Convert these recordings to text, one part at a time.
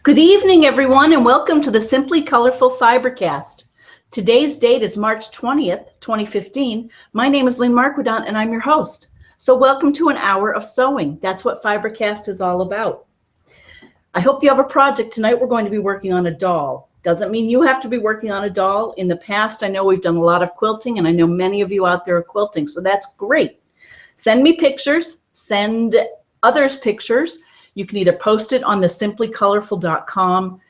Good evening, everyone, and welcome to the Simply Colorful FiberCast. Today's date is March 20th, 2015. My name is Lynn, and I'm your host. So welcome to an hour of sewing. That's what FiberCast is all about. I hope you have a project. Tonight we're going to be working on a doll. Doesn't mean you have to be working on a doll. In the past, I know we've done a lot of quilting, and I know many of you out there are quilting, so that's great. Send me pictures, send others pictures. You can either post it on the simplycolorful.com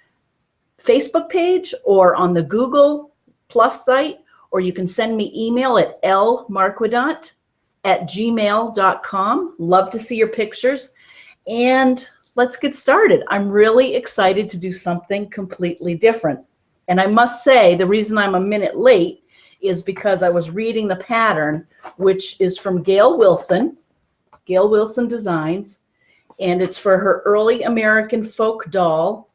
Facebook page or on the Google Plus site, or you can send me email at lmarquidant@gmail.com. Love to see your pictures. And let's get started. I'm really excited to do something completely different. And I must say, the reason I'm a minute late is because I was reading the pattern, which is from Gail Wilson Designs. And it's for her early American folk doll.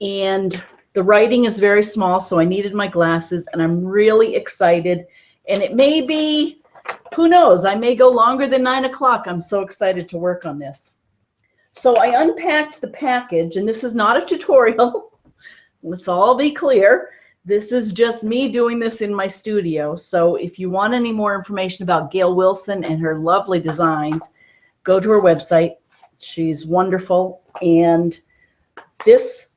And the writing is very small, so I needed my glasses, and I'm really excited. And it may be, who knows, I may go longer than 9 o'clock. I'm so excited to work on this. So I unpacked the package, and this is not a tutorial. Let's all be clear. This is just me doing this in my studio. So if you want any more information about Gail Wilson and her lovely designs, go to her website. She's wonderful. And this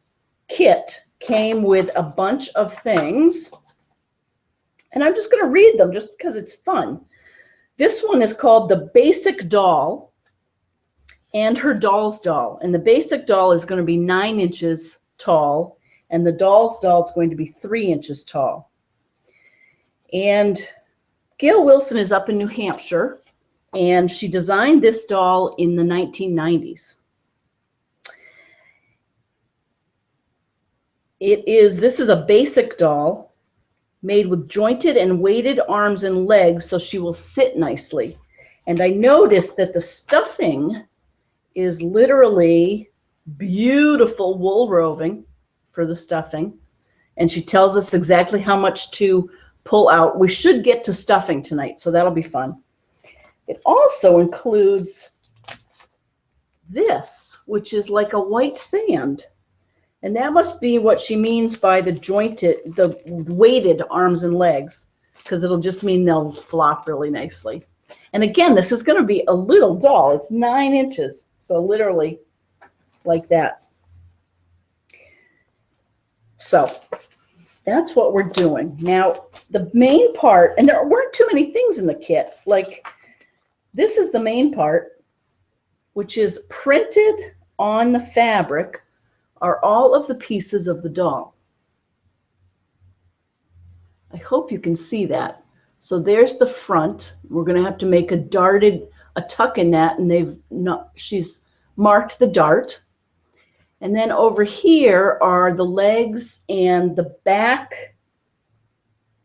kit came with a bunch of things. And I'm just going to read them just because it's fun. This one is called the Basic Doll and her Doll's Doll. And the Basic Doll is going to be 9 inches tall. And the Doll's Doll is going to be 3 inches tall. And Gail Wilson is up in New Hampshire. And she designed this doll in the 1990s. This is a basic doll made with jointed and weighted arms and legs so she will sit nicely. And I noticed that the stuffing is literally beautiful wool roving for the stuffing. And she tells us exactly how much to pull out. We should get to stuffing tonight, so that'll be fun. It also includes this, which is like a white sand. And that must be what she means by the weighted arms and legs, because it'll just mean they'll flop really nicely. And again, this is going to be a little doll. It's 9 inches, so literally like that. So that's what we're doing. Now, the main part, and there weren't too many things in the kit, like this is the main part, which is printed on the fabric are all of the pieces of the doll. I hope you can see that. So there's the front. We're going to have to make a tuck in that, and she's marked the dart. And then over here are the legs and the back.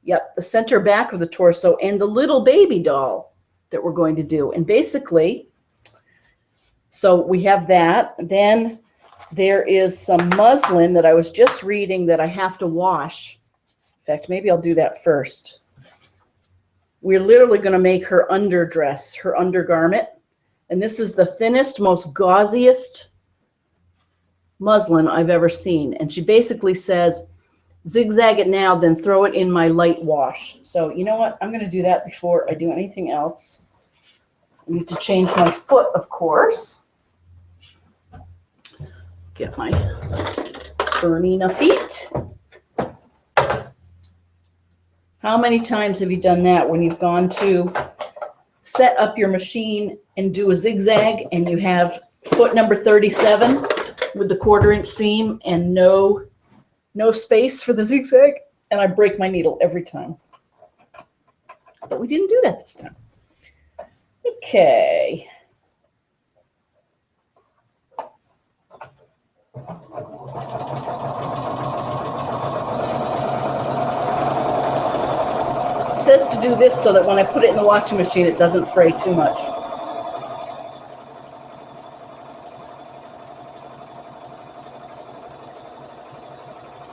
Yep, the center back of the torso and the little baby doll that we're going to do. And basically, so we have that. Then there is some muslin that I was just reading that I have to wash. In fact, maybe I'll do that first. We're literally going to make her underdress, her undergarment. And this is the thinnest, most gauziest muslin I've ever seen. And she basically says, zigzag it now, then throw it in my light wash. So you know what? I'm going to do that before I do anything else. I need to change my foot, of course. Get my Bernina feet. How many times have you done that when you've gone to set up your machine and do a zigzag and you have foot number 37 with the 1/4 inch seam and no space for the zigzag, and I break my needle every time. But we didn't do that this time. Okay. It says to do this so that when I put it in the washing machine, it doesn't fray too much.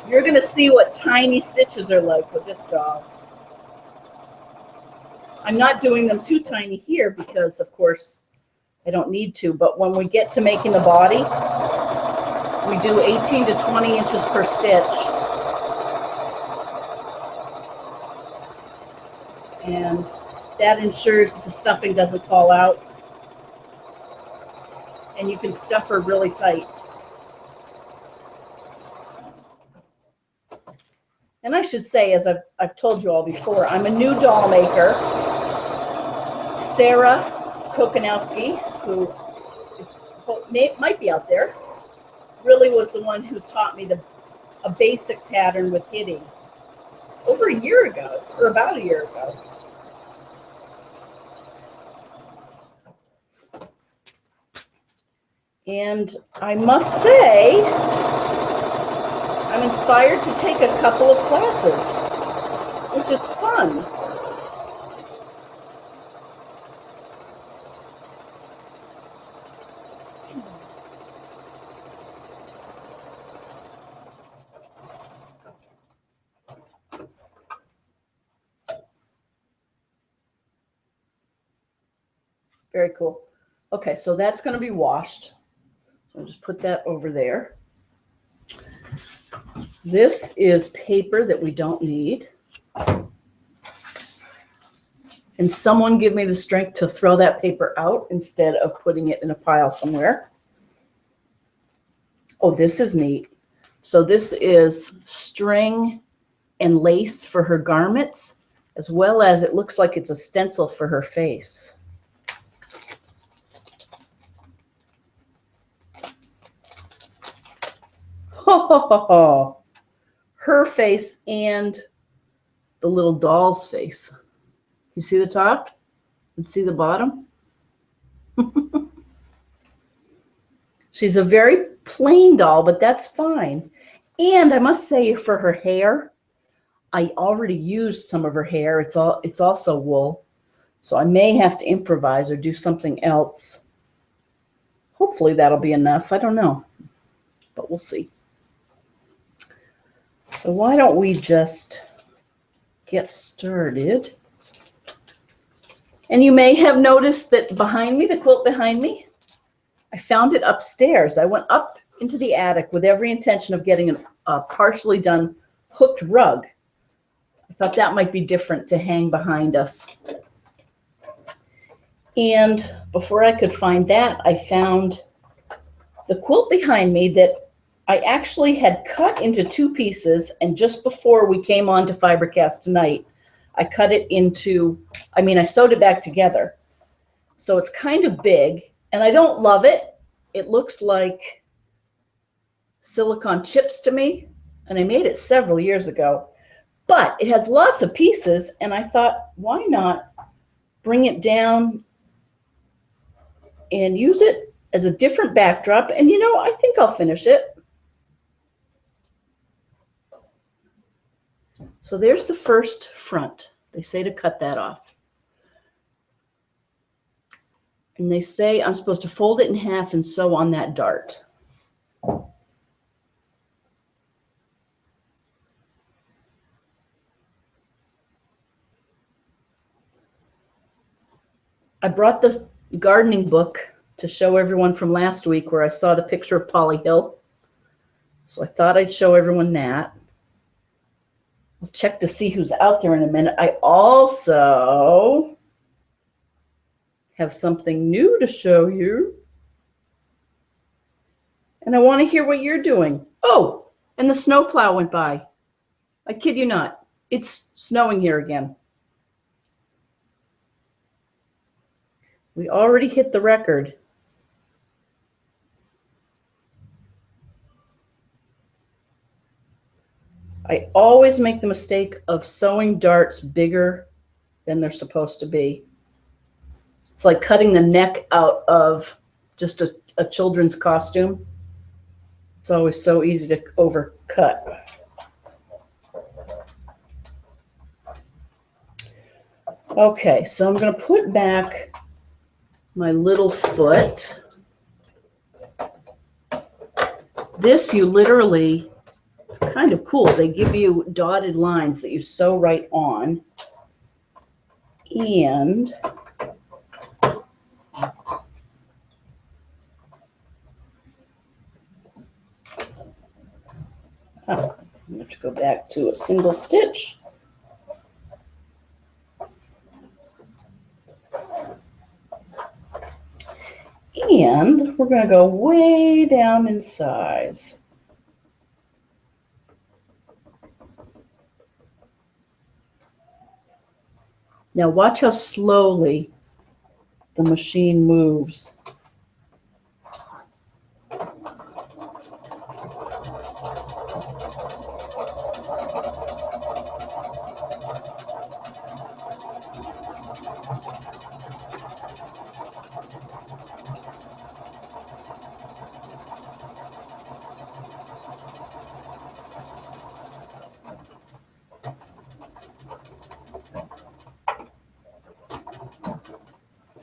You're going to see what tiny stitches are like with this doll. I'm not doing them too tiny here because, of course, I don't need to. But when we get to making the body, We do 18 to 20 inches per stitch. And that ensures that the stuffing doesn't fall out. And you can stuff her really tight. And I should say, as I've told you all before, I'm a new doll maker. Sarah Kokanowski, who might be out there, really was the one who taught me a basic pattern with hitting over a year ago, or about a year ago. And I must say, I'm inspired to take a couple of classes, which is fun. Very cool. Okay, so that's going to be washed. So I'll just put that over there. This is paper that we don't need. And someone give me the strength to throw that paper out instead of putting it in a pile somewhere. Oh, this is neat. So this is string and lace for her garments, as well as it looks like it's a stencil for her face. Oh, her face and the little doll's face. You see the top? And see the bottom? She's a very plain doll, but that's fine. And I must say, for her hair, I already used some of her hair. It's also wool. So I may have to improvise or do something else. Hopefully that'll be enough. I don't know, but we'll see. So why don't we just get started? And you may have noticed that behind me, the quilt behind me, I found it upstairs. I went up into the attic with every intention of getting a partially done hooked rug. I thought that might be different to hang behind us. And before I could find that, I found the quilt behind me that I actually had cut into two pieces, and just before we came on to FiberCast tonight, I cut it into, I sewed it back together. So it's kind of big, and I don't love it. It looks like silicone chips to me, and I made it several years ago. But it has lots of pieces, and I thought, why not bring it down and use it as a different backdrop? And I think I'll finish it. So there's the first front. They say to cut that off. And they say I'm supposed to fold it in half and sew on that dart. I brought the gardening book to show everyone from last week where I saw the picture of Polly Hill. So I thought I'd show everyone that. We'll check to see who's out there in a minute. I also have something new to show you. And I want to hear what you're doing. Oh, and the snowplow went by. I kid you not. It's snowing here again. We already hit the record. I always make the mistake of sewing darts bigger than they're supposed to be. It's like cutting the neck out of just a children's costume. It's always so easy to overcut. Okay, so I'm going to put back my little foot. This you literally, it's kind of cool. They give you dotted lines that you sew right on. And to go back to a single stitch. And we're going to go way down in size. Now watch how slowly the machine moves.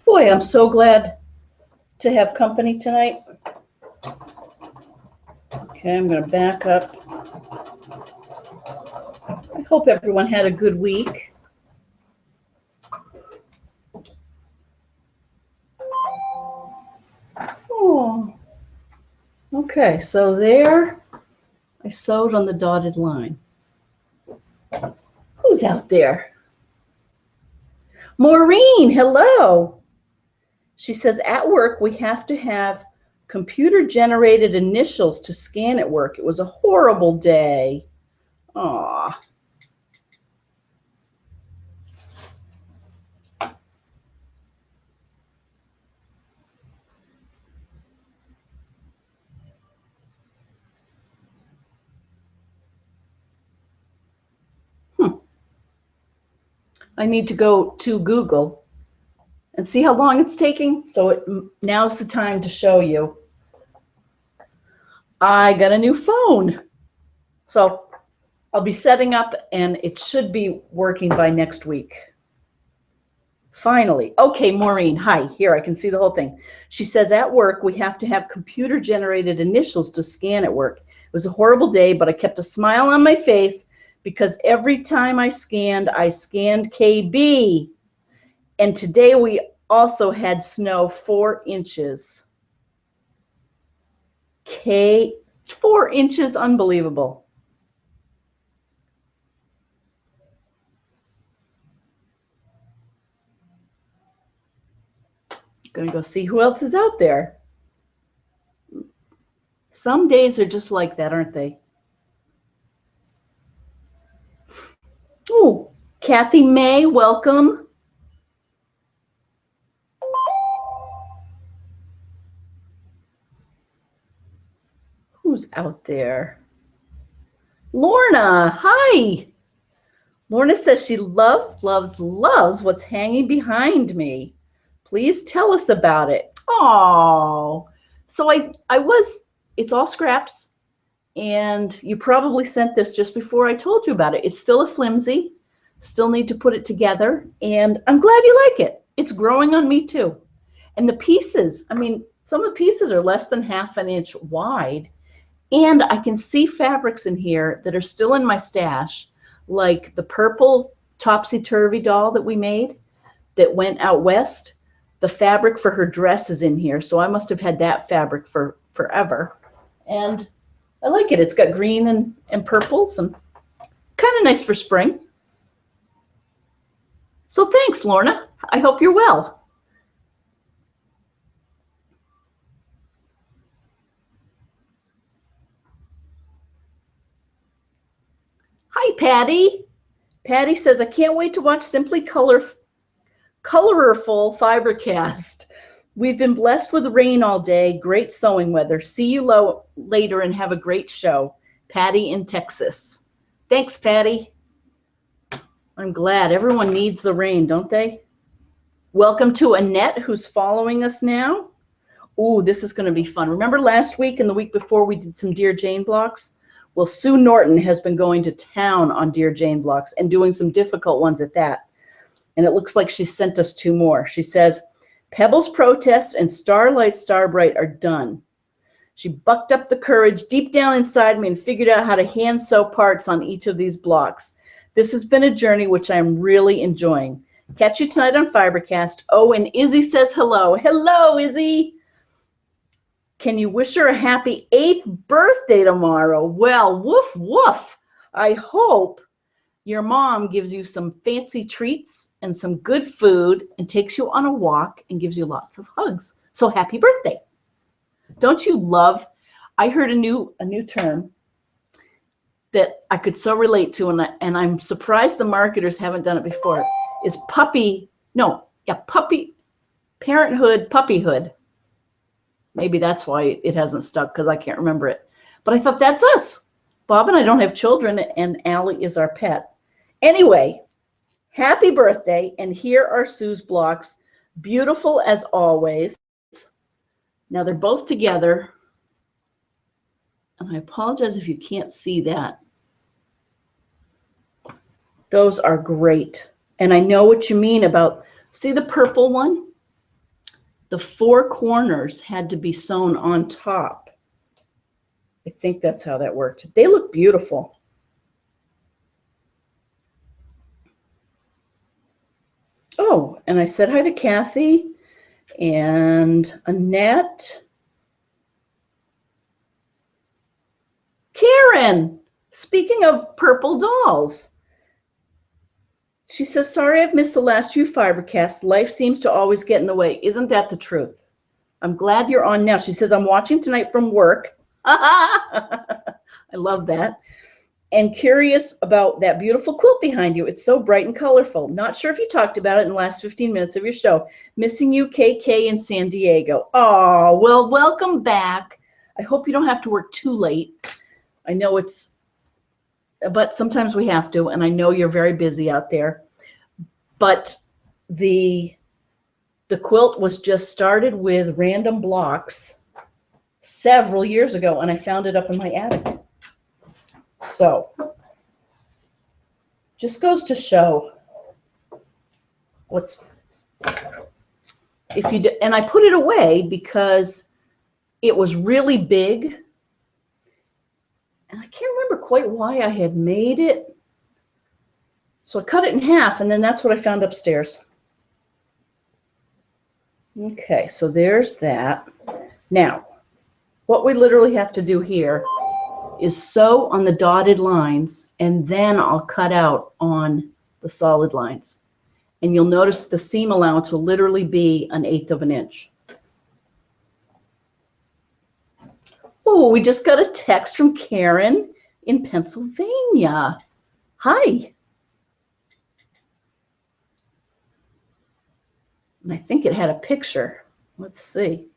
Boy, I'm so glad to have company tonight. Okay, I'm going to back up. I hope everyone had a good week. Oh, okay, so there I sewed on the dotted line. Who's out there? Maureen, hello. She says, at work, we have to have computer-generated initials to scan at work. It was a horrible day. Aw. I need to go to Google and see how long it's taking. So now's the time to show you. I got a new phone. So I'll be setting up and it should be working by next week. Finally. Okay, Maureen, hi. Here, I can see the whole thing. She says, at work, we have to have computer-generated initials to scan at work. It was a horrible day, but I kept a smile on my face because every time I scanned KB. And today we also had snow 4 inches. 4 inches, unbelievable. Gonna go see who else is out there. Some days are just like that, aren't they? Oh, Kathy May, welcome. Who's out there? Lorna, hi. Lorna says she loves what's hanging behind me. Please tell us about it. Oh, so it's all scraps. And you probably sent this just before I told you about it. It's still a flimsy, still need to put it together. And I'm glad you like it. It's growing on me too. And the pieces, I mean, some of the pieces are less than ½ an inch wide. And I can see fabrics in here that are still in my stash, like the purple topsy-turvy doll that we made that went out west. The fabric for her dress is in here. So I must have had that fabric for forever. And I like it. It's got green and purples and kind of nice for spring. So thanks, Lorna. I hope you're well. Hi, Patty. Patty says, I can't wait to watch Simply Colorful FiberCast. We've been blessed with rain all day. Great sewing weather. See you later and have a great show. Patty in Texas. Thanks, Patty. I'm glad. Everyone needs the rain, don't they? Welcome to Annette, who's following us now. Ooh, this is going to be fun. Remember last week and the week before we did some Dear Jane blocks? Well, Sue Norton has been going to town on Dear Jane blocks and doing some difficult ones at that. And it looks like she sent us 2 more. She says, Pebbles Protest and Starlight Starbright are done. She bucked up the courage deep down inside me and figured out how to hand sew parts on each of these blocks. This has been a journey which I'm really enjoying. Catch you tonight on FiberCast. Oh, and Izzy says hello. Hello, Izzy. Can you wish her a happy 8th birthday tomorrow? Well, woof, woof. I hope your mom gives you some fancy treats and some good food and takes you on a walk and gives you lots of hugs. So happy birthday. Don't you love, I heard a new term that I could so relate to, and I'm surprised the marketers haven't done it before, is parenthood, puppyhood. Maybe that's why it hasn't stuck, because I can't remember it. But I thought, that's us. Bob and I don't have children, and Allie is our pet. Anyway, happy birthday, and here are Sue's blocks. Beautiful as always. Now they're both together, and I apologize if you can't see that. Those are great. And I know what you mean about, see the purple one? The 4 corners had to be sewn on top. I think that's how that worked. They look beautiful. Oh, and I said hi to Kathy and Annette. Karen, speaking of purple dolls, she says, sorry I've missed the last few FiberCasts. Life seems to always get in the way. Isn't that the truth? I'm glad you're on now. She says, I'm watching tonight from work. I love that. And curious about that beautiful quilt behind you. It's so bright and colorful. Not sure if you talked about it in the last 15 minutes of your show. Missing you, KK in San Diego. Oh, well, welcome back. I hope you don't have to work too late. I know but sometimes we have to, and I know you're very busy out there. But the quilt was just started with random blocks several years ago, and I found it up in my attic. So, just goes to show and I put it away because it was really big, and I can't remember quite why I had made it. So I cut it in half, and then that's what I found upstairs. Okay, so there's that. Now, what we literally have to do here is sew on the dotted lines, and then I'll cut out on the solid lines. And you'll notice the seam allowance will literally be 1/8 of an inch. Oh, we just got a text from Karen in Pennsylvania. Hi. And I think it had a picture. Let's see.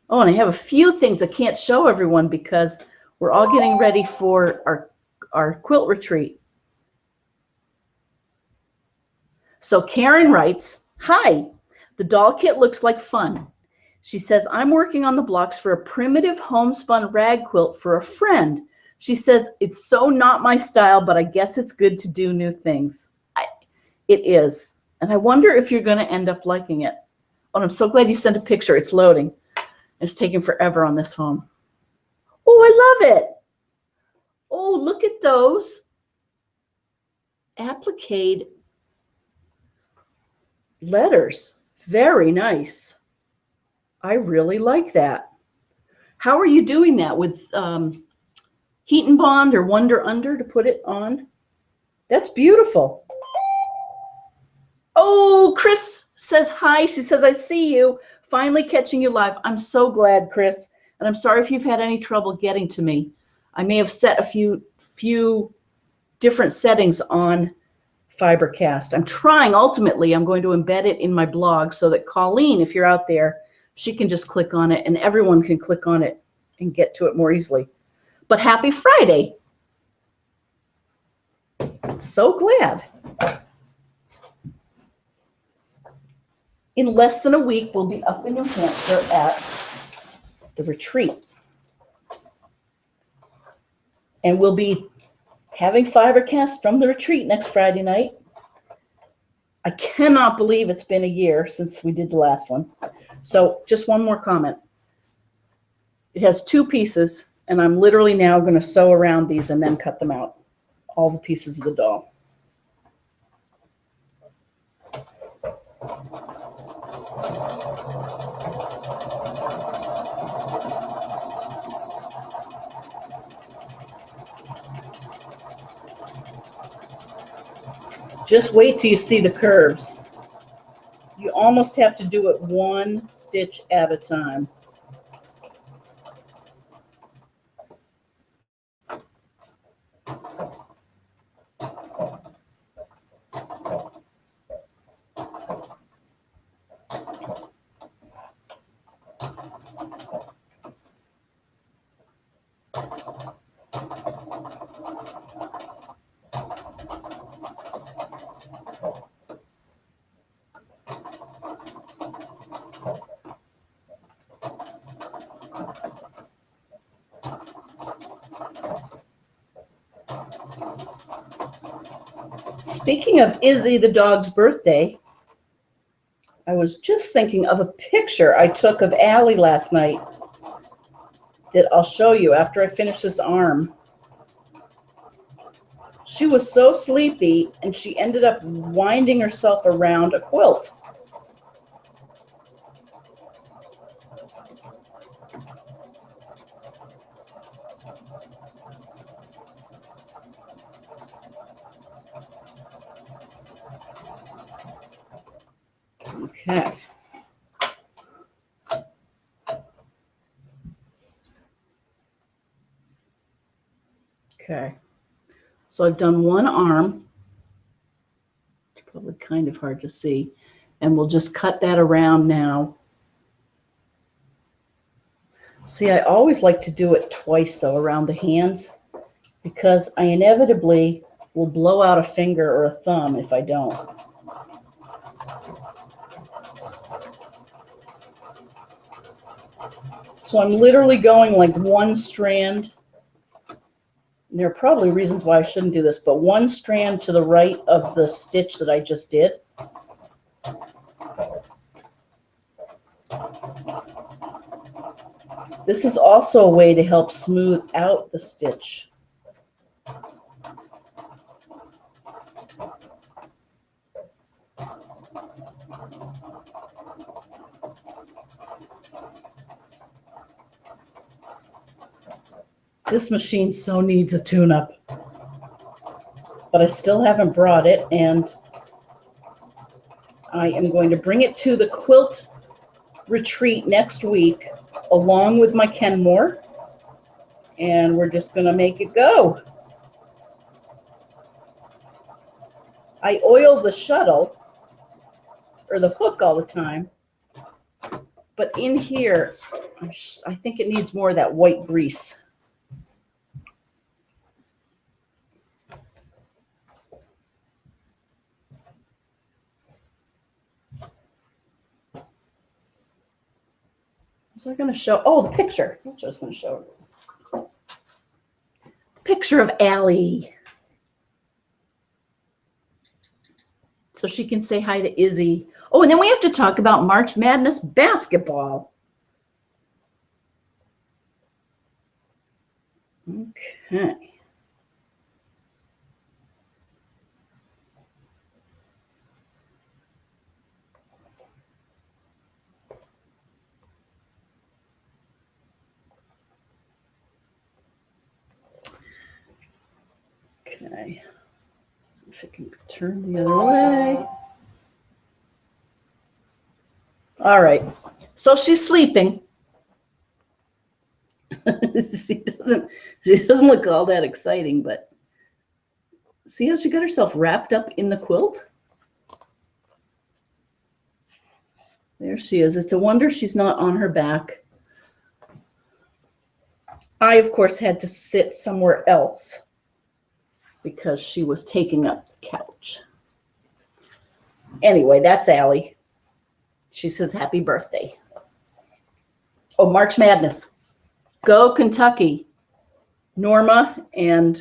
Oh, and I have a few things I can't show everyone because we're all getting ready for our quilt retreat. So Karen writes, hi, the doll kit looks like fun. She says, I'm working on the blocks for a primitive homespun rag quilt for a friend. She says, it's so not my style, but I guess it's good to do new things. It is. And I wonder if you're going to end up liking it. Oh, I'm so glad you sent a picture. It's loading. It's taking forever on this phone. Oh, I love it. Oh, look at those applique letters. Very nice. I really like that. How are you doing that? With Heat and Bond or Wonder Under to put it on? That's beautiful. Oh, Chris says hi. She says, I see you. Finally catching you live. I'm so glad, Chris. And I'm sorry if you've had any trouble getting to me. I may have set a few different settings on FiberCast. I'm trying, ultimately, I'm going to embed it in my blog so that Colleen, if you're out there, she can just click on it and everyone can click on it and get to it more easily. But happy Friday. So glad. In less than a week, we'll be up in New Hampshire at the retreat. And we'll be having FiberCast from the retreat next Friday night. I cannot believe it's been a year since we did the last one. So just one more comment. It has 2 pieces, and I'm literally now going to sew around these and then cut them out, all the pieces of the doll. Just wait till you see the curves. You almost have to do it one stitch at a time. Speaking of Izzy, the dog's birthday, I was just thinking of a picture I took of Allie last night that I'll show you after I finish this arm. She was so sleepy, and she ended up winding herself around a quilt. Okay. Okay. So I've done one arm. It's probably kind of hard to see. And we'll just cut that around now. See, I always like to do it twice, though, around the hands, because I inevitably will blow out a finger or a thumb if I don't. So I'm literally going like one strand. There are probably reasons why I shouldn't do this, but one strand to the right of the stitch that I just did. This is also a way to help smooth out the stitch. This machine so needs a tune-up, but I still haven't brought it, and I am going to bring it to the quilt retreat next week along with my Kenmore, and we're just going to make it go. I oil the shuttle or the hook all the time, but in here, I think it needs more of that white grease. So I'm going to show, oh, the picture. That's what I was going to show. Picture of Allie. So she can say hi to Izzy. Oh, and then we have to talk about March Madness basketball. Okay. Okay, see if it can turn the other way. All right, so she's sleeping. she doesn't look all that exciting, but see how she got herself wrapped up in the quilt? There she is. It's a wonder she's not on her back. I, of course, had to sit somewhere else because she was taking up the couch. Anyway, that's Allie. She says happy birthday. Oh, March Madness. Go Kentucky. Norma and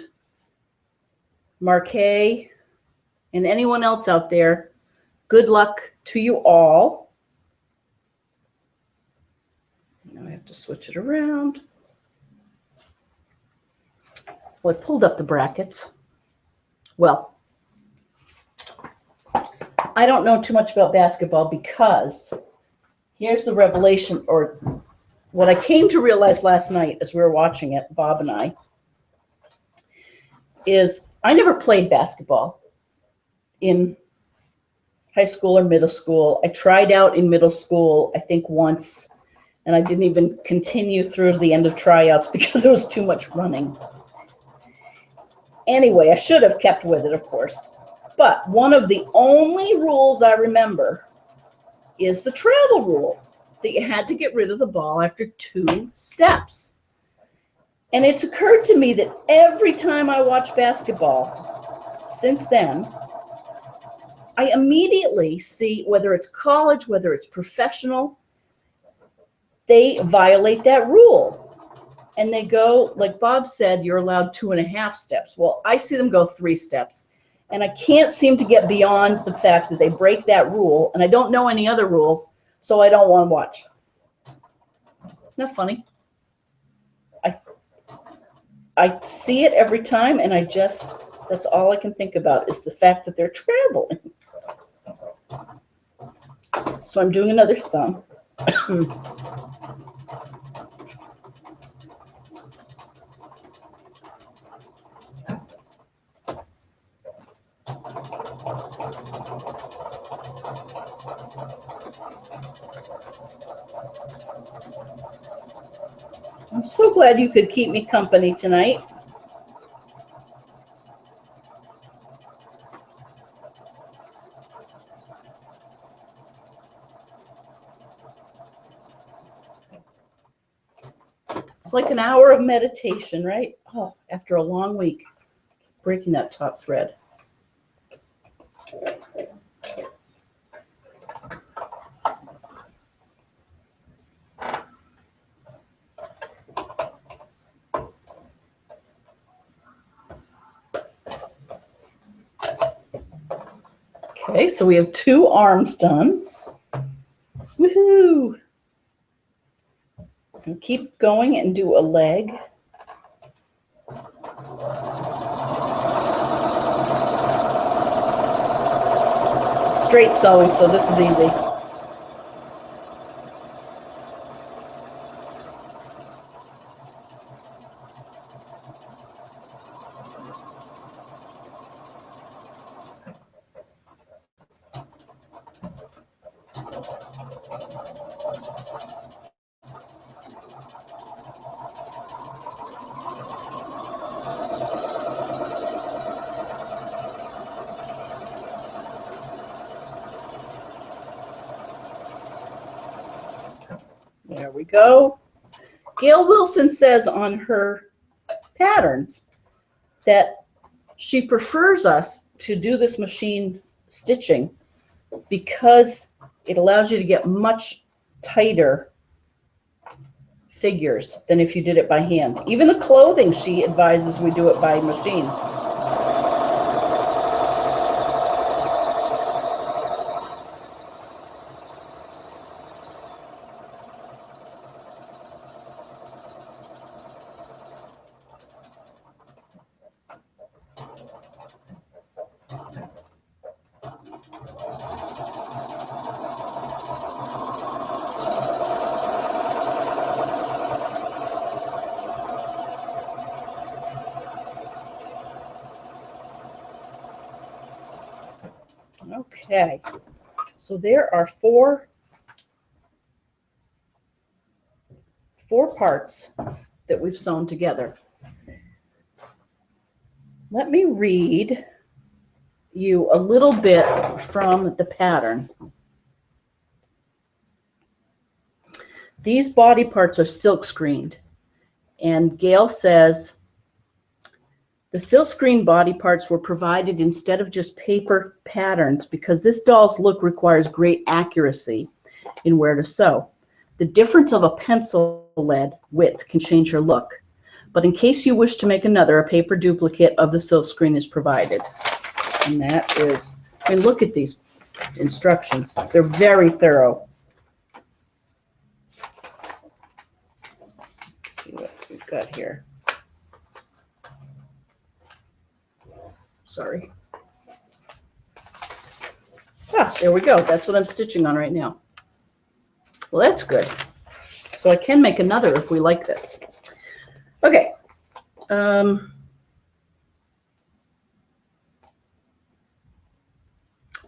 Marquet and anyone else out there, good luck to you all. Now I have to switch it around. Well, I pulled up the brackets. Well, I don't know too much about basketball because here's the revelation, or what I came to realize last night as we were watching it, Bob and I, is I never played basketball. in high school or middle school. I tried out in middle school, I think once, and I didn't even continue through to the end of tryouts because there was too much running. Anyway, I should have kept with it, of course. But one of the only rules I remember is the travel rule, that you had to get rid of the ball after 2 steps. And it's occurred to me that every time I watch basketball since then, I immediately see, whether it's college, whether it's professional, they violate that rule. And they go, like Bob said, you're allowed 2.5 steps. Well, I see them go 3 steps. And I can't seem to get beyond the fact that they break that rule. And I don't know any other rules, so I don't want to watch. Isn't that funny? I see it every time, and that's all I can think about is the fact that they're traveling. So I'm doing another thumb. I'm so glad you could keep me company tonight. It's like an hour of meditation, right? Oh, after a long week, breaking that top thread. Okay, so we have 2 arms done. Woohoo! And keep going and do a leg. Straight sewing, so this is easy. There we go. Gail Wilson says on her patterns that she prefers us to do this machine stitching because it allows you to get much tighter figures than if you did it by hand. Even the clothing, she advises we do it by machine. Okay, so there are four parts that we've sewn together. Let me read you a little bit from the pattern. These body parts are silk screened, and Gail says the silk screen body parts were provided instead of just paper patterns because this doll's look requires great accuracy in where to sew. The difference of a pencil lead width can change your look, but in case you wish to make another, a paper duplicate of the silk screen is provided. And that is, I mean, look at these instructions. They're very thorough. Let's see what we've got here. Sorry. Ah, there we go. That's what I'm stitching on right now. Well, that's good. So I can make another if we like this. Okay.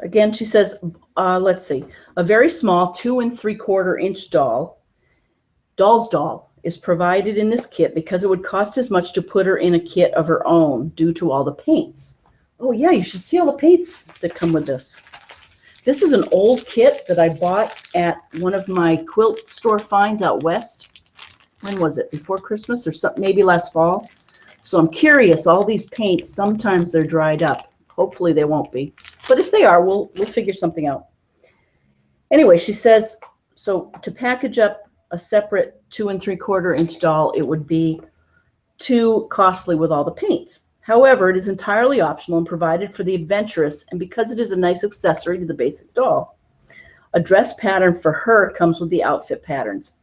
Again, she says, let's see, a very small 2 3/4 inch doll's doll is provided in this kit because it would cost as much to put her in a kit of her own due to all the paints. Oh yeah, you should see all the paints that come with this. This is an old kit that I bought at one of my quilt store finds out west. When was it? Before Christmas or something, maybe last fall. So I'm curious, all these paints, sometimes they're dried up. Hopefully they won't be. But if they are, we'll figure something out. Anyway, she says, so to package up a separate 2 3/4 inch doll, it would be too costly with all the paints. However, it is entirely optional and provided for the adventurous, and because it is a nice accessory to the basic doll. A dress pattern for her comes with the outfit patterns.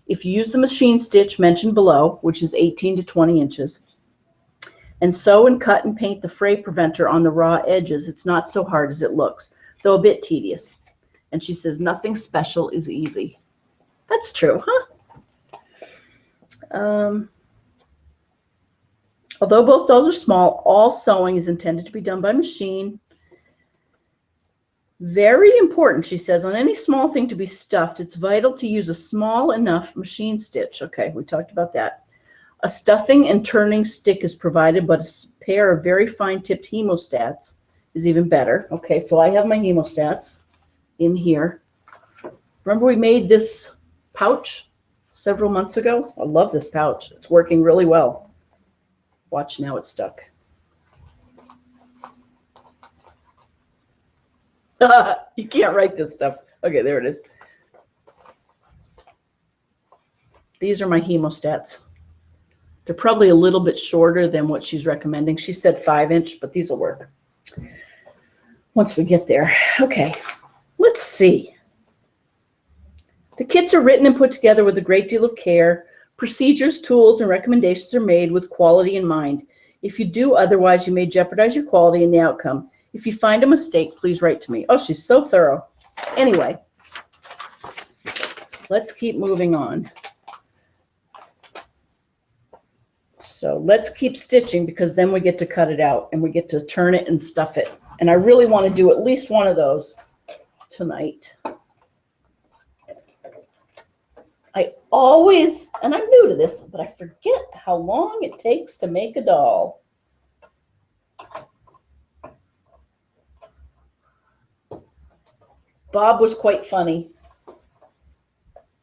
If you use the machine stitch mentioned below, which is 18 to 20 inches, and sew and cut and paint the fray preventer on the raw edges, it's not so hard as it looks, though a bit tedious. And she says, nothing special is easy. That's true, huh? Although both dolls are small, all sewing is intended to be done by machine. Very important, she says, on any small thing to be stuffed, it's vital to use a small enough machine stitch. Okay, we talked about that. A stuffing and turning stick is provided, but a pair of very fine-tipped hemostats is even better. Okay, so I have my hemostats in here. Remember we made this pouch several months ago? I love this pouch. It's working really well. Watch, now it's stuck. You can't write this stuff. Okay, there it is. These are my hemostats. They're probably a little bit shorter than what she's recommending. She said 5-inch, but these will work once we get there. Okay, let's see. The kits are written and put together with a great deal of care. Procedures, tools, and recommendations are made with quality in mind. If you do otherwise, you may jeopardize your quality and the outcome. If you find a mistake, please write to me. Oh, she's so thorough. Anyway, let's keep moving on. So let's keep stitching because then we get to cut it out and we get to turn it and stuff it. And I really want to do at least one of those tonight. I always, and I'm new to this, but I forget how long it takes to make a doll. Bob was quite funny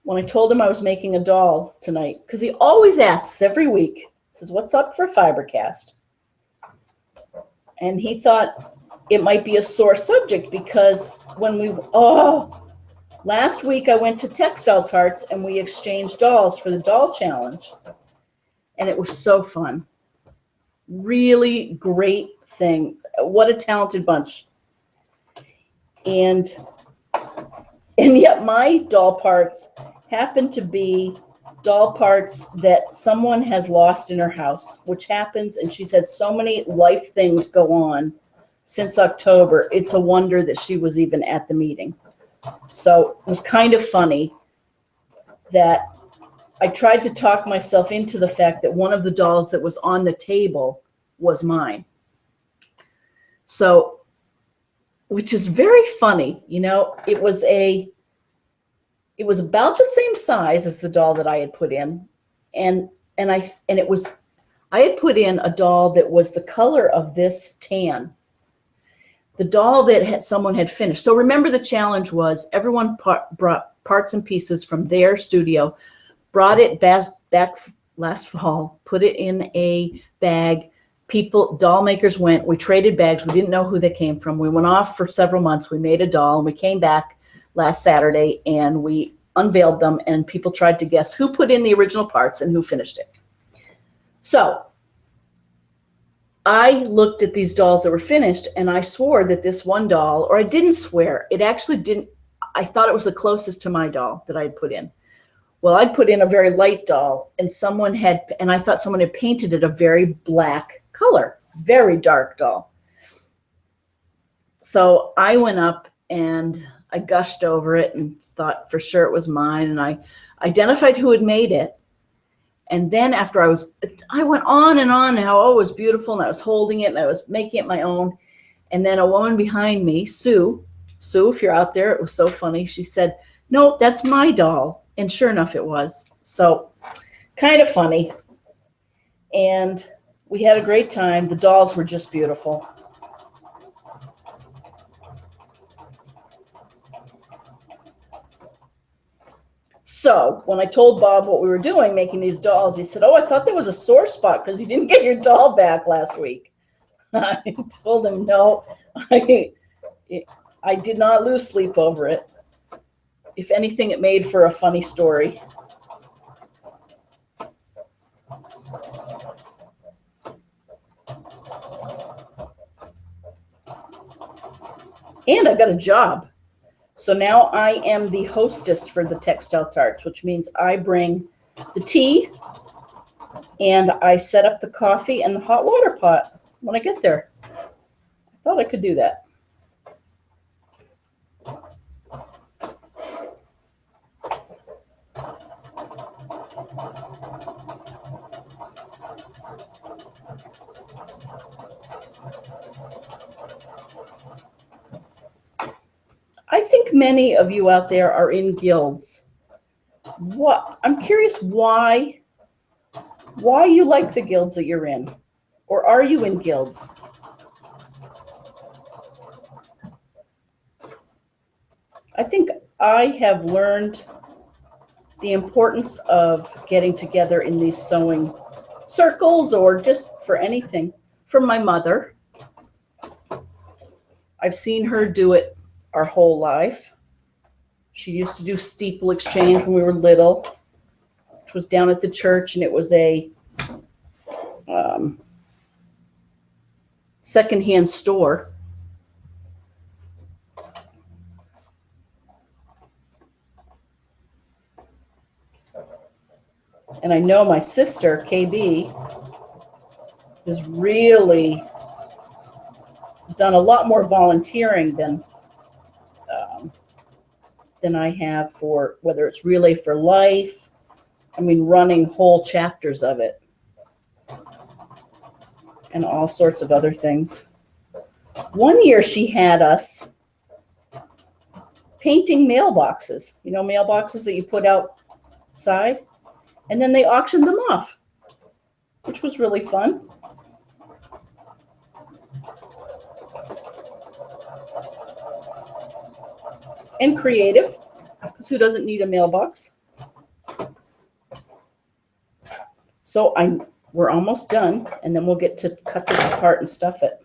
when I told him I was making a doll tonight, because he always asks every week, he says, what's up for FiberCast? And he thought it might be a sore subject because when last week I went to Textile Tarts and we exchanged dolls for the doll challenge. And it was so fun. Really great thing. What a talented bunch. And yet my doll parts happen to be doll parts that someone has lost in her house, which happens. And she's had so many life things go on since October. It's a wonder that she was even at the meeting. So it was kind of funny that I tried to talk myself into the fact that one of the dolls that was on the table was mine. So, which is very funny, you know, it was about the same size as the doll that I had put in. I had put in a doll that was the color of this tan. The doll that someone had finished. So remember, the challenge was everyone brought parts and pieces from their studio, brought it back last fall, put it in a bag. Doll makers went, we traded bags. We didn't know who they came from. We went off for several months. We made a doll and we came back last Saturday and we unveiled them and people tried to guess who put in the original parts and who finished it. So I looked at these dolls that were finished and I swore that this one doll, or I didn't swear, it actually didn't, I thought it was the closest to my doll that I had put in. Well, I'd put in a very light doll and I thought someone had painted it a very black color, very dark doll. So I went up and I gushed over it and thought for sure it was mine. And I identified who had made it. And then after I went on and on how it was beautiful and I was holding it and I was making it my own. And then a woman behind me, Sue, if you're out there, it was so funny. She said, "No, that's my doll." And sure enough, it was. So kind of funny. And we had a great time. The dolls were just beautiful. So when I told Bob what we were doing, making these dolls, he said, "Oh, I thought there was a sore spot because you didn't get your doll back last week." I told him, "No, I did not lose sleep over it. If anything, it made for a funny story." And I got a job. So now I am the hostess for the Textile Tarts, which means I bring the tea and I set up the coffee and the hot water pot when I get there. I thought I could do that. I think many of you out there are in guilds. I'm curious why you like the guilds that you're in, or are you in guilds? I think I have learned the importance of getting together in these sewing circles or just for anything from my mother. I've seen her do it our whole life. She used to do steeple exchange when we were little, which was down at the church, and it was a secondhand store. And I know my sister, KB, has really done a lot more volunteering than I have for whether it's Relay for Life. I mean, running whole chapters of it and all sorts of other things. One year she had us painting mailboxes, mailboxes that you put outside, and then they auctioned them off, which was really fun. And creative, because who doesn't need a mailbox? So we're almost done, and then we'll get to cut this apart and stuff it.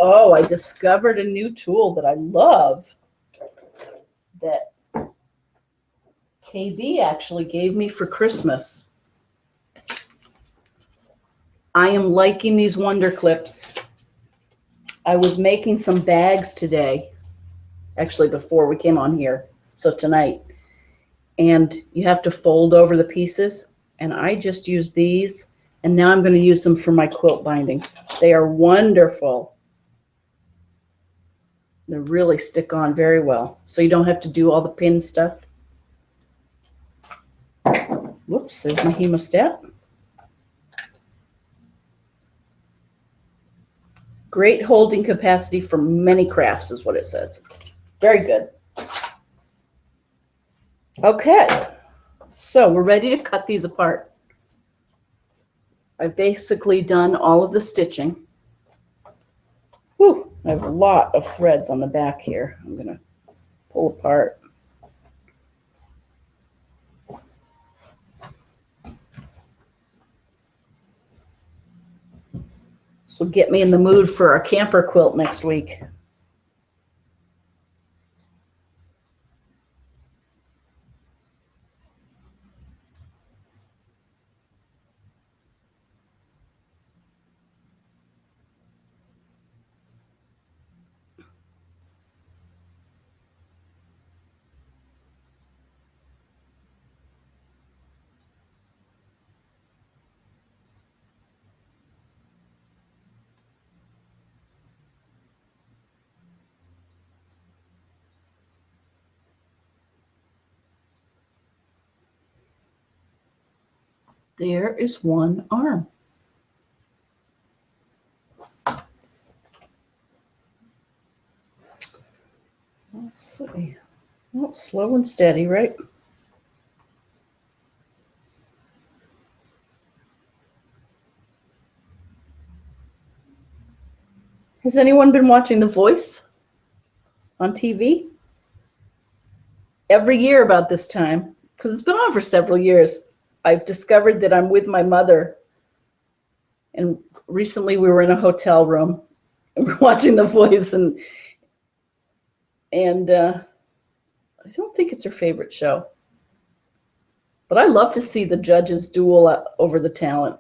Oh, I discovered a new tool that I love that KB actually gave me for Christmas. I am liking these Wonder Clips. I was making some bags today, actually before we came on here, so tonight. And you have to fold over the pieces, and I just used these, and now I'm going to use them for my quilt bindings. They are wonderful. They really stick on very well, so you don't have to do all the pin stuff. Whoops, there's my hemostat. Great holding capacity for many crafts is what it says. Very good. Okay, so we're ready to cut these apart. I've basically done all of the stitching. Whew, I have a lot of threads on the back here. I'm going to pull apart. This will get me in the mood for our camper quilt next week. There is one arm. Let's see. Well, slow and steady, right? Has anyone been watching The Voice on TV? Every year about this time, because it's been on for several years, I've discovered that I'm with my mother. And recently we were in a hotel room and we're watching The Voice, and I don't think it's her favorite show. But I love to see the judges duel over the talent.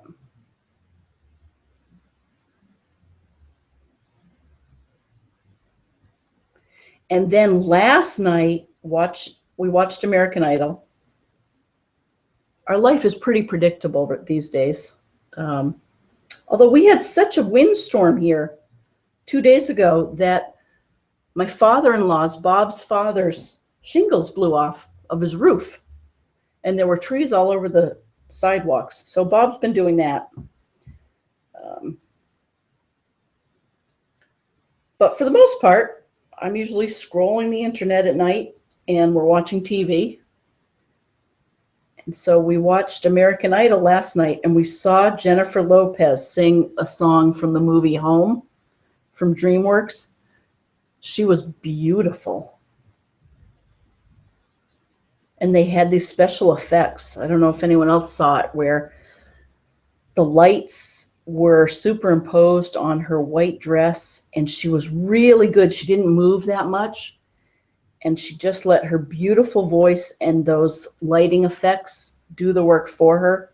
And then last night, we watched American Idol. Our life is pretty predictable these days. Although we had such a windstorm here 2 days ago that my father-in-law's, Bob's father's, shingles blew off of his roof. And there were trees all over the sidewalks. So Bob's been doing that. But for the most part, I'm usually scrolling the internet at night and we're watching TV. And so we watched American Idol last night and we saw Jennifer Lopez sing a song from the movie Home from DreamWorks. She was beautiful. And they had these special effects. I don't know if anyone else saw it, where the lights were superimposed on her white dress and she was really good. She didn't move that much. And she just let her beautiful voice and those lighting effects do the work for her.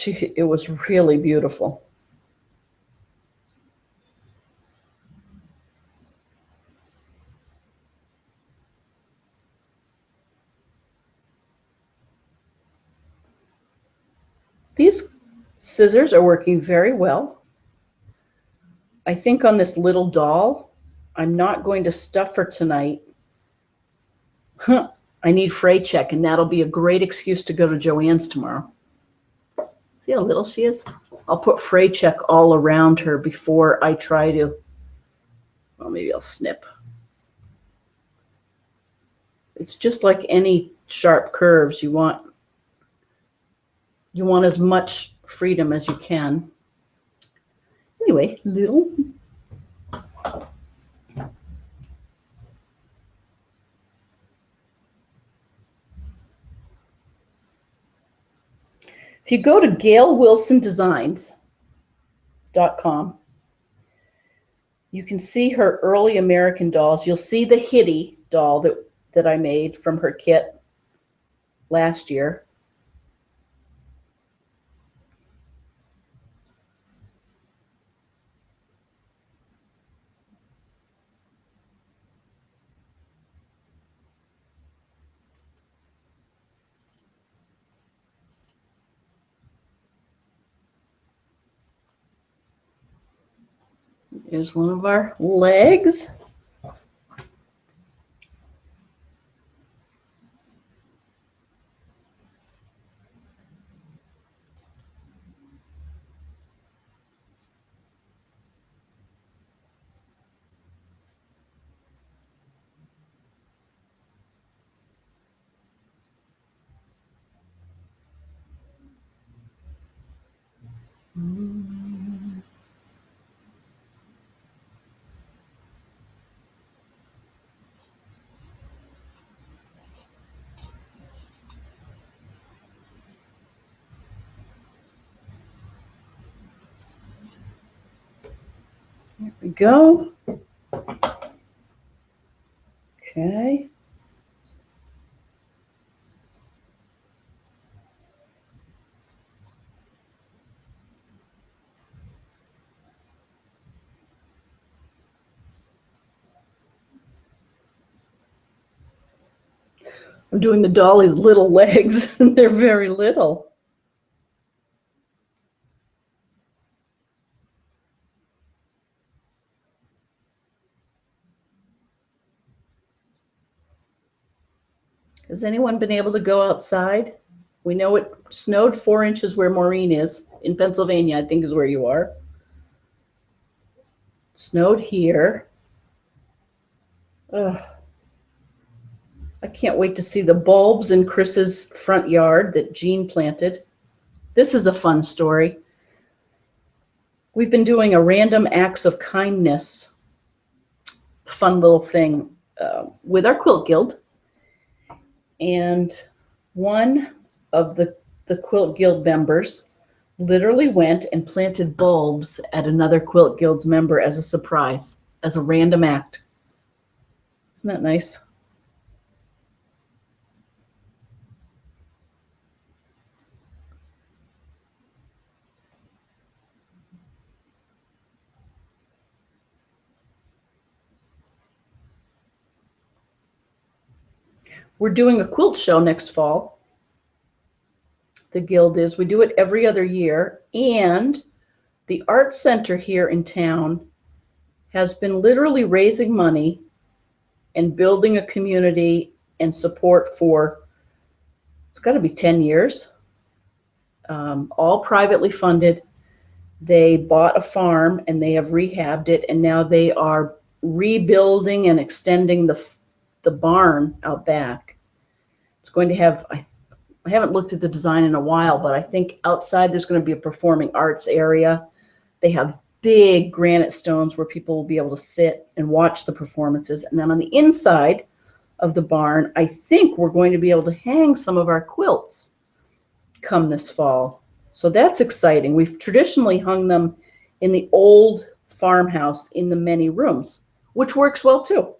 It was really beautiful. These scissors are working very well. I think on this little doll, I'm not going to stuff her tonight. I need fray check, and that'll be a great excuse to go to Joann's tomorrow. See how little she is? I'll put fray check all around her before I try to, well, maybe I'll snip. It's just like any sharp curves. You want as much freedom as you can. Anyway, little. If you go to GailWilsonDesigns.com, you can see her early American dolls. You'll see the Hitty doll that I made from her kit last year. Here's one of our legs. There we go. Okay. I'm doing the dolly's little legs, and they're very little. Has anyone been able to go outside? We know it snowed 4 inches where Maureen is in Pennsylvania, I think is where you are. Snowed here. Ugh. I can't wait to see the bulbs in Chris's front yard that Jean planted. This is a fun story. We've been doing a random acts of kindness, fun little thing with our quilt guild. And one of the quilt guild members literally went and planted bulbs at another quilt guild's member as a surprise, as a random act. Isn't that nice? We're doing a quilt show next fall. The guild is. We do it every other year. And the art center here in town has been literally raising money and building a community and support for, it's got to be 10 years, all privately funded. They bought a farm and they have rehabbed it, and now they are rebuilding and extending the barn out back. It's going to have, I haven't looked at the design in a while, but I think outside there's going to be a performing arts area. They have big granite stones where people will be able to sit and watch the performances. And then on the inside of the barn, I think we're going to be able to hang some of our quilts come this fall. So that's exciting. We've traditionally hung them in the old farmhouse in the many rooms, which works well too,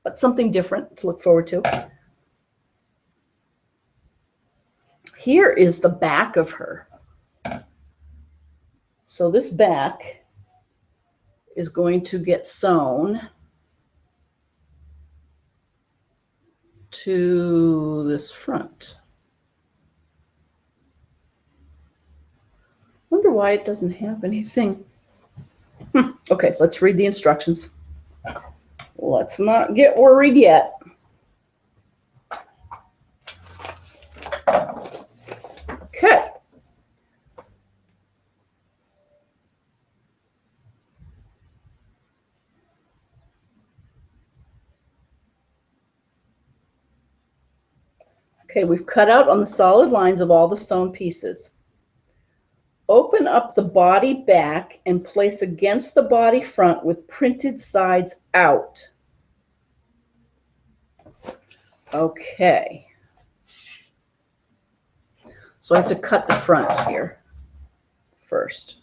but something different to look forward to. Here is the back of her. So this back is going to get sewn to this front. Wonder why it doesn't have anything. Okay, let's read the instructions. Let's not get worried yet. Okay. Okay, we've cut out on the solid lines of all the sewn pieces. Open up the body back and place against the body front with printed sides out. Okay. So I have to cut the front here first.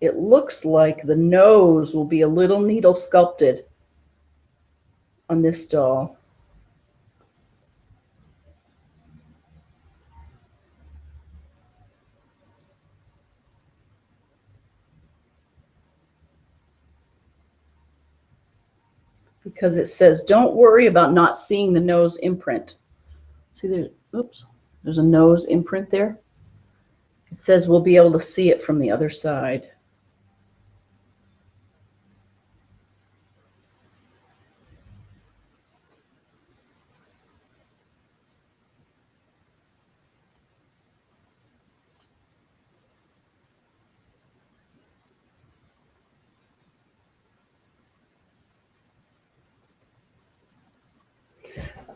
It looks like the nose will be a little needle sculpted on this doll. Because it says, don't worry about not seeing the nose imprint. See there, oops, there's a nose imprint there. It says we'll be able to see it from the other side.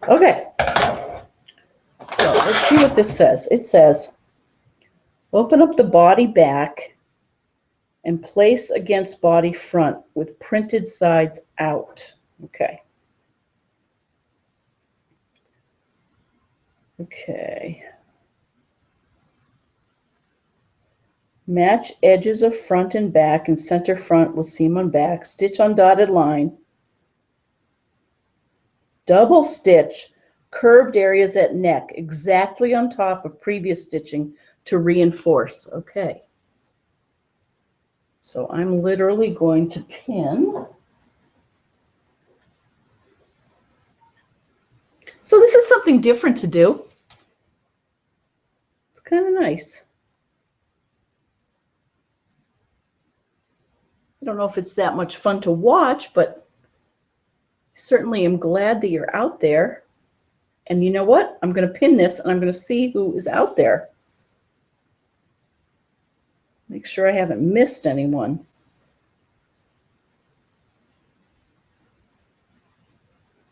Okay, so let's see what this says. It says, open up the body back and place against body front with printed sides out. Okay. Okay. Match edges of front and back and center front with seam on back. Stitch on dotted line. Double stitch curved areas at neck exactly on top of previous stitching to reinforce. Okay. So I'm literally going to pin. So this is something different to do. It's kind of nice. I don't know if it's that much fun to watch, but I certainly am glad that you're out there. And you know what? I'm going to pin this and I'm going to see who is out there. Make sure I haven't missed anyone.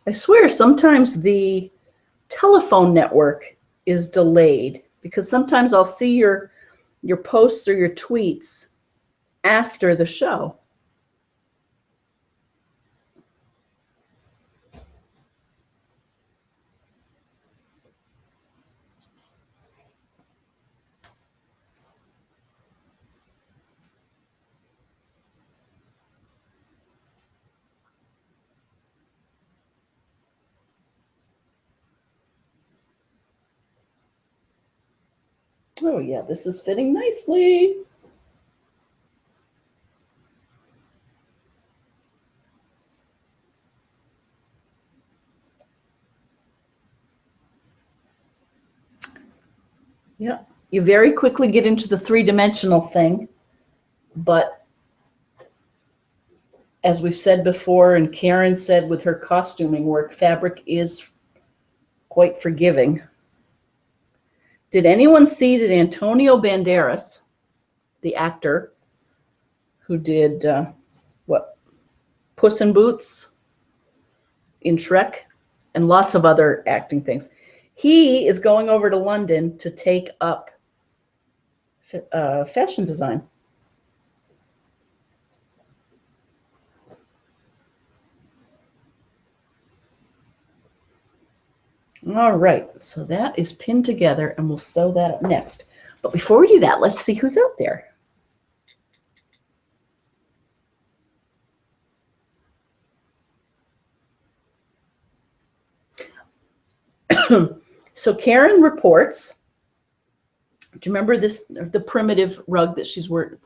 I swear sometimes the telephone network is delayed because sometimes I'll see your posts or your tweets after the show. Oh yeah, this is fitting nicely. Yeah, you very quickly get into the three-dimensional thing, but as we've said before, and Karen said with her costuming work, fabric is quite forgiving. Did anyone see that Antonio Banderas, the actor who did Puss in Boots in Shrek and lots of other acting things, he is going over to London to take up fashion design. All right, so that is pinned together and we'll sew that up next. But before we do that, let's see who's out there. So Karen reports, do you remember this, the primitive rug that she's the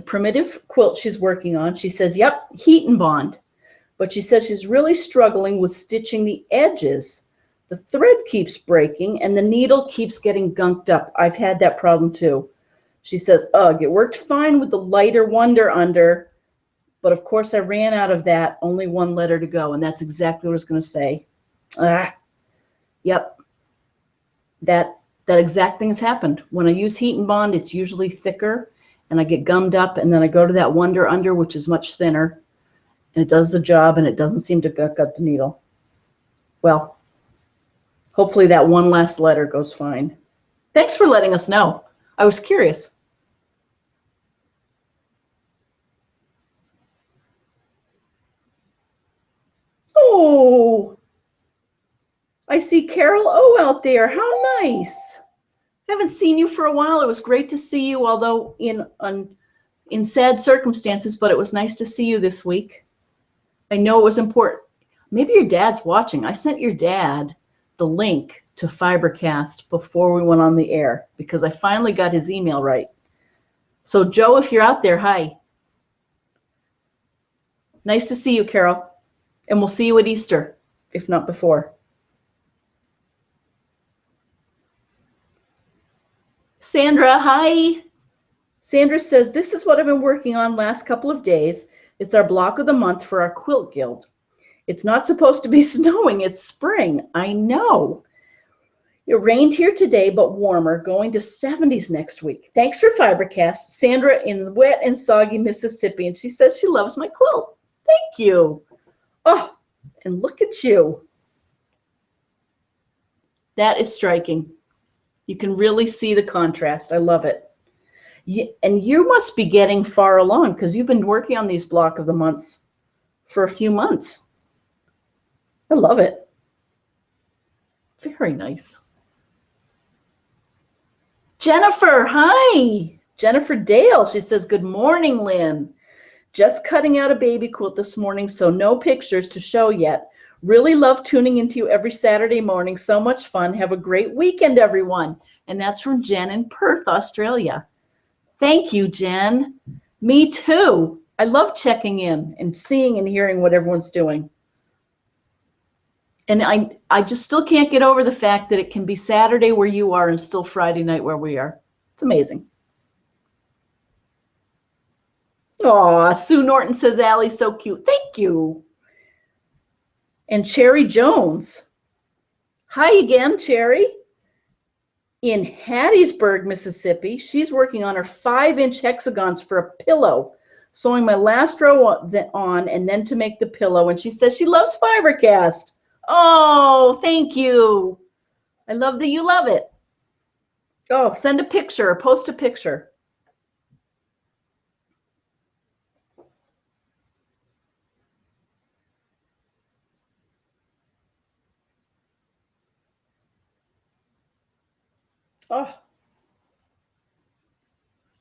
primitive quilt she's working on? She says, yep, heat and bond. But she says she's really struggling with stitching the edges. The thread keeps breaking and the needle keeps getting gunked up. I've had that problem too. She says, ugh, it worked fine with the lighter Wonder Under, but of course I ran out of that, only one letter to go. And that's exactly what I was going to say. Yep, that exact thing has happened. When I use heat and bond, it's usually thicker and I get gummed up, and then I go to that Wonder Under, which is much thinner, and it does the job and it doesn't seem to gunk up the needle. Well, hopefully that one last letter goes fine. Thanks for letting us know. I was curious. Oh, I see Carol O out there. How nice. Haven't seen you for a while. It was great to see you, although in sad circumstances, but it was nice to see you this week. I know it was important. Maybe your dad's watching. I sent your dad the link to FiberCast before we went on the air because I finally got his email right. So Joe, if you're out there, hi. Nice to see you, Carol. And we'll see you at Easter, if not before. Sandra, hi. Sandra says, this is what I've been working on last couple of days. It's our block of the month for our quilt guild. It's not supposed to be snowing. It's spring. I know. It rained here today, but warmer, going to 70s next week. Thanks for FiberCast. Sandra in wet and soggy Mississippi. And she says she loves my quilt. Thank you. Oh, and look at you. That is striking. You can really see the contrast. I love it. And you must be getting far along because you've been working on these block of the months for a few months. I love it. Very nice. Jennifer, hi. Jennifer Dale, she says, good morning, Lynn. Just cutting out a baby quilt this morning, so no pictures to show yet. Really love tuning into you every Saturday morning. So much fun. Have a great weekend, everyone. And that's from Jen in Perth, Australia. Thank you, Jen. Me too. I love checking in and seeing and hearing what everyone's doing. And I just still can't get over the fact that it can be Saturday where you are and still Friday night where we are. It's amazing. Oh, Sue Norton says, Allie, so cute. Thank you. And Cherry Jones. Hi again, Cherry. In Hattiesburg, Mississippi, she's working on her 5-inch hexagons for a pillow, sewing my last row on and then to make the pillow. And she says she loves FiberCast. Oh, thank you. I love that you love it. Oh, send a picture or post a picture.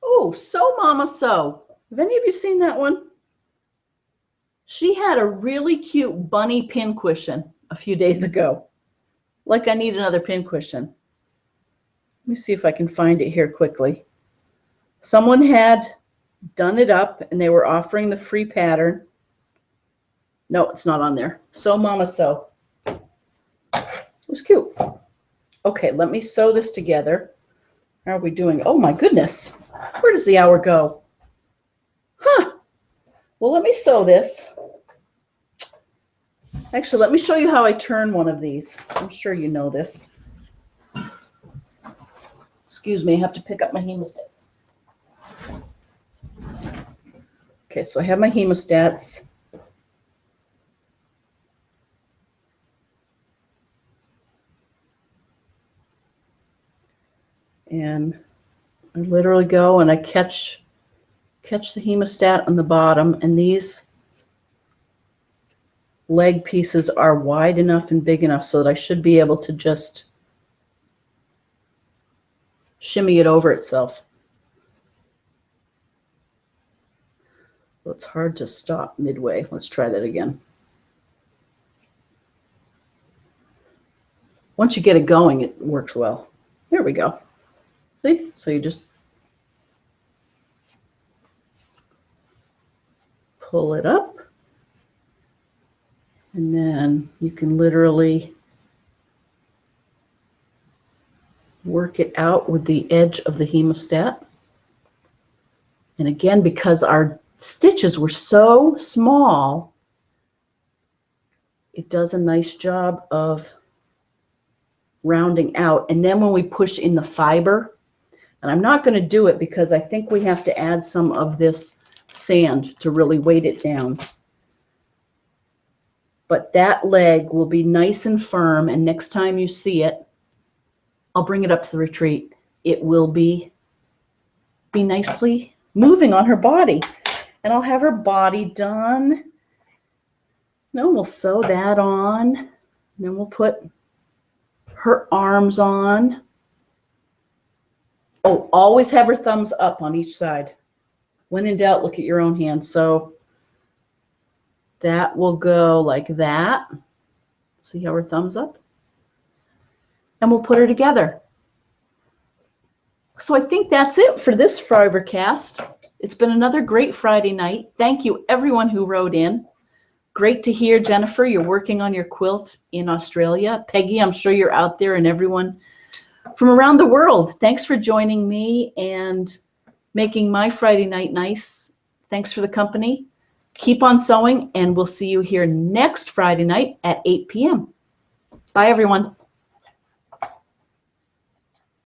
Oh, Sew Mama Sew. Have any of you seen that one? She had a really cute bunny pin cushion a few days ago. Like I need another pin cushion. Let me see if I can find it here quickly. Someone had done it up and they were offering the free pattern. No, it's not on there. Sew Mama Sew. It was cute. Okay, let me sew this together. How are we doing? Oh my goodness. Where does the hour go? Huh. Well, let me sew this. Actually, let me show you how I turn one of these. I'm sure you know this. Excuse me, I have to pick up my hemostats. Okay, so I have my hemostats. And I literally go and I catch the hemostat on the bottom, and these leg pieces are wide enough and big enough so that I should be able to just shimmy it over itself. Well, it's hard to stop midway. Let's try that again. Once you get it going, it works well. There we go. See? So you just pull it up, and then you can literally work it out with the edge of the hemostat. And again, because our stitches were so small, it does a nice job of rounding out. And then when we push in the fiber, and I'm not going to do it because I think we have to add some of this sand to really weight it down. But that leg will be nice and firm, and next time you see it, I'll bring it up to the retreat. It will be nicely moving on her body. And I'll have her body done. Then we'll sew that on. And then we'll put her arms on. Oh, always have her thumbs up on each side. When in doubt, look at your own hand. So that will go like that. See how her thumb's up? And we'll put her together. So I think that's it for this FiberCast. It's been another great Friday night. Thank you, everyone who wrote in. Great to hear, Jennifer, you're working on your quilt in Australia. Peggy, I'm sure you're out there, and everyone from around the world. Thanks for joining me and making my Friday night nice. Thanks for the company. Keep on sewing, and we'll see you here next Friday night at 8 p.m. Bye, everyone.